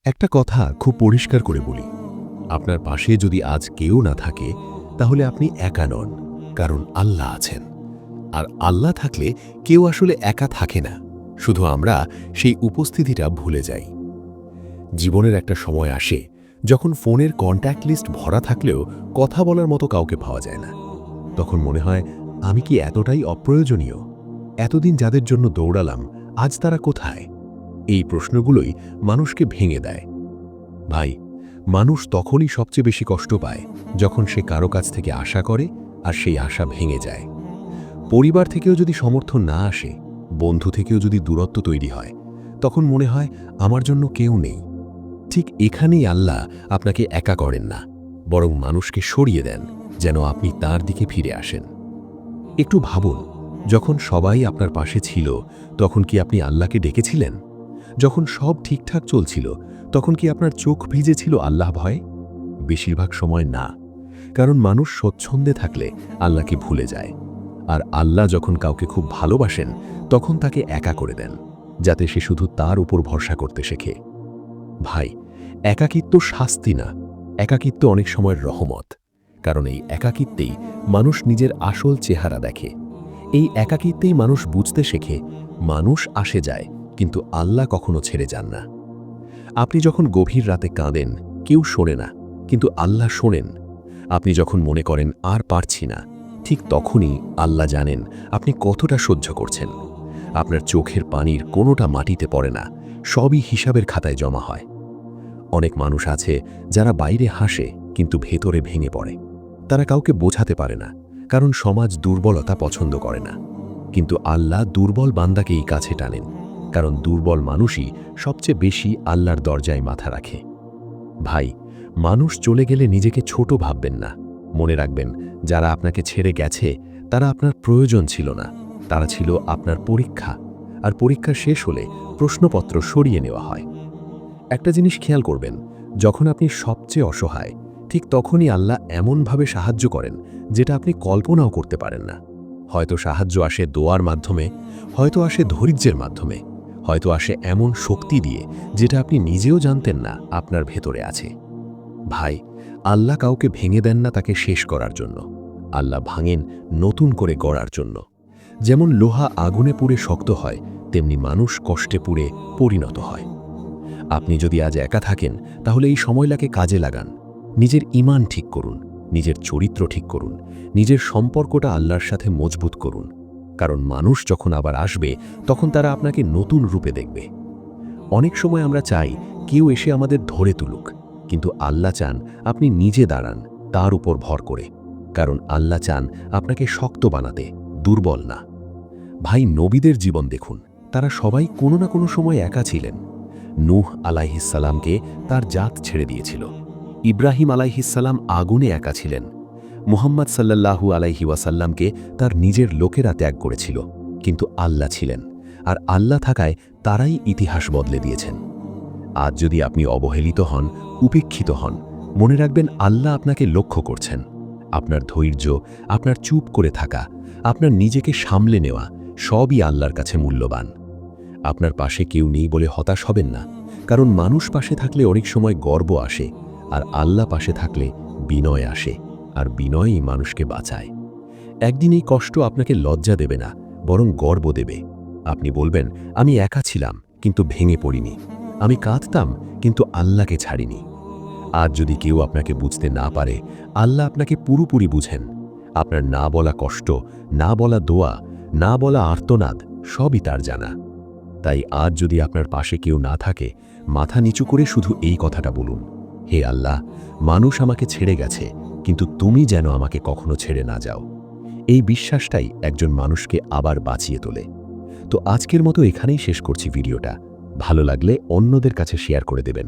একটা কথা খুব পরিষ্কার করে বলি, আপনার পাশে যদি আজ কেউ না থাকে তাহলে আপনি একা নন, কারণ আল্লাহ আছেন। আর আল্লাহ থাকলে কেউ আসলে একা থাকে না, শুধু আমরা সেই উপস্থিতিটা ভুলে যাই। জীবনের একটা সময় আসে যখন ফোনের কন্ট্যাক্ট লিস্ট ভরা থাকলেও কথা বলার মতো কাউকে পাওয়া যায় না। তখন মনে হয়, আমি কি এতটাই অপ্রয়োজনীয়? এতদিন যাদের জন্য দৌড়ালাম, আজ তারা কোথায়? এই প্রশ্নগুলোই মানুষকে ভেঙে দেয়। ভাই, মানুষ তখনই সবচেয়ে বেশি কষ্ট পায় যখন সে কারো কাছ থেকে আশা করে আর সেই আশা ভেঙে যায়। পরিবার থেকেও যদি সমর্থন না আসে, বন্ধু থেকেও যদি দূরত্ব তৈরি হয়, তখন মনে হয় আমার জন্য কেউ নেই। ঠিক এখানেই আল্লাহ আপনাকে একা করেন না, বরং মানুষকে সরিয়ে দেন যেন আপনি তার দিকে ফিরে আসেন। একটু ভাবুন, যখন সবাই আপনার পাশে ছিল তখন কি আপনি আল্লাহকে ডেকেছিলেন? যখন সব ঠিকঠাক চলছিল তখন কি আপনার চোখ ভিজেছিল আল্লাহ ভয়ে? বেশিরভাগ সময় না, কারণ মানুষ স্বচ্ছন্দে থাকলে আল্লাহকে ভুলে যায়। আর আল্লাহ যখন কাউকে খুব ভালোবাসেন তখন তাকে একা করে দেন, যাতে সে শুধু তার উপর ভরসা করতে শেখে। ভাই, একাকিত্ব শাস্তি না, একাকিত্ব অনেক সময় রহমত। কারণ এই একাকিত্বেই মানুষ নিজের আসল চেহারা দেখে। এই একাকিত্বেই মানুষ বুঝতে শেখে, মানুষ আসে যায় কিন্তু আল্লাহ কখনো ছেড়ে যান না। আপনি যখন গভীর রাতে কাঁদেন, কেউ শোনে না, কিন্তু আল্লাহ শোনেন। আপনি যখন মনে করেন আর পারছি না, ঠিক তখনই আল্লাহ জানেন আপনি কতটা সহ্য করছেন। আপনার চোখের পানির কোনোটা মাটিতে পড়ে না, সবই হিসাবের খাতায় জমা হয়। অনেক মানুষ আছে যারা বাইরে হাসে কিন্তু ভেতরে ভেঙে পড়ে। তারা কাউকে বোঝাতে পারে না, কারণ সমাজ দুর্বলতা পছন্দ করে না। কিন্তু আল্লাহ দুর্বল বান্দাকেই কাছে টানেন, কারণ দুর্বল মানুষই সবচেয়ে বেশি আল্লাহর দরজায় মাথা রাখে। ভাই, মানুষ চলে গেলে নিজেকে ছোট ভাববেন না। মনে রাখবেন, যারা আপনাকে ছেড়ে গেছে তারা আপনার প্রয়োজন ছিল না, তারা ছিল আপনার পরীক্ষা। আর পরীক্ষা শেষ হলে প্রশ্নপত্র সরিয়ে নেওয়া হয়। একটা জিনিস খেয়াল করবেন, যখন আপনি সবচেয়ে অসহায়, ঠিক তখনই আল্লাহ এমনভাবে সাহায্য করেন যেটা আপনি কল্পনাও করতে পারেন না। হয়তো সাহায্য আসে দোয়ার মাধ্যমে, হয়তো আসে ধৈর্যের মাধ্যমে, হয়তো আসে এমন শক্তি দিয়ে যেটা আপনি নিজেও জানতেন না আপনার ভেতরে আছে। ভাই, আল্লাহ কাউকে ভেঙে দেন না তাকে শেষ করার জন্য, আল্লাহ ভাঙেন নতুন করে গড়ার জন্য। যেমন লোহা আগুনে পুড়ে শক্ত হয়, তেমনি মানুষ কষ্টে পুড়ে পরিণত হয়। আপনি যদি আজ একা থাকেন তাহলে এই সময়টাকে কাজে লাগান। নিজের ঈমান ঠিক করুন, নিজের চরিত্র ঠিক করুন, নিজের সম্পর্কটা আল্লাহর সাথে মজবুত করুন। কারণ মানুষ যখন আবার আসবে তখন তারা আপনাকে নতুন রূপে দেখবে। অনেক সময় আমরা চাই কেউ এসে আমাদের ধরে তুলুক, কিন্তু আল্লাহ চান আপনি নিজে দাঁড়ান তার উপর ভর করে। কারণ আল্লাহ চান আপনাকে শক্ত বানাতে, দুর্বল না। ভাই, নবীদের জীবন দেখুন, তারা সবাই কোনো না কোনো সময় একা ছিলেন। নূহ আলাইহিসসালামকে তার জাত ছেড়ে দিয়েছিল। ইব্রাহিম আলাইহিসসালাম আগুনে একা ছিলেন। মুহাম্মদ সাল্লাল্লাহু আলাইহি ওয়াসাল্লামকে তার নিজের লোকেরা ত্যাগ করেছিল, কিন্তু আল্লাহ ছিলেন। আর আল্লাহ থাকায় তারাই ইতিহাস বদলে দিয়েছেন। আজ যদি আপনি অবহেলিত হন, উপেক্ষিত হন, মনে রাখবেন আল্লাহ আপনাকে লক্ষ্য করছেন। আপনার ধৈর্য, আপনার চুপ করে থাকা, আপনার নিজেকে সামলে নেওয়া, সবই আল্লাহর কাছে মূল্যবান। আপনার পাশে কেউ নেই বলে হতাশ হবেন না, কারণ মানুষ পাশে থাকলে অনেক সময় গর্ব আসে, আর আল্লাহ পাশে থাকলে বিনয় আসে, আর বিনয়ই মানুষকে বাঁচায়। একদিন এই কষ্ট আপনাকে লজ্জা দেবে না, বরং গর্ব দেবে। আপনি বলবেন, আমি একা ছিলাম কিন্তু ভেঙে পড়িনি, আমি কাঁদতাম কিন্তু আল্লাহকে ছাড়িনি। আজ যদি কেউ আপনাকে বুঝতে না পারে, আল্লাহ আপনাকে পুরোপুরি বুঝেন। আপনার না বলা কষ্ট, না বলা দোয়া, না বলা আর্তনাদ, সবই তার জানা। তাই আজ যদি আপনার পাশে কেউ না থাকে, মাথা নিচু করে শুধু এই কথাটা বলুন, হে আল্লাহ, মানুষ আমাকে ছেড়ে গেছে, কিন্তু তুমি যেন আমাকে কখনো ছেড়ে না যাও। এই বিশ্বাসটাই একজন মানুষকে আবার বাঁচিয়ে তোলে। তো আজকের মতো এখানেই শেষ করছি ভিডিওটা। ভালো লাগলে অন্যদের কাছে শেয়ার করে দেবেন।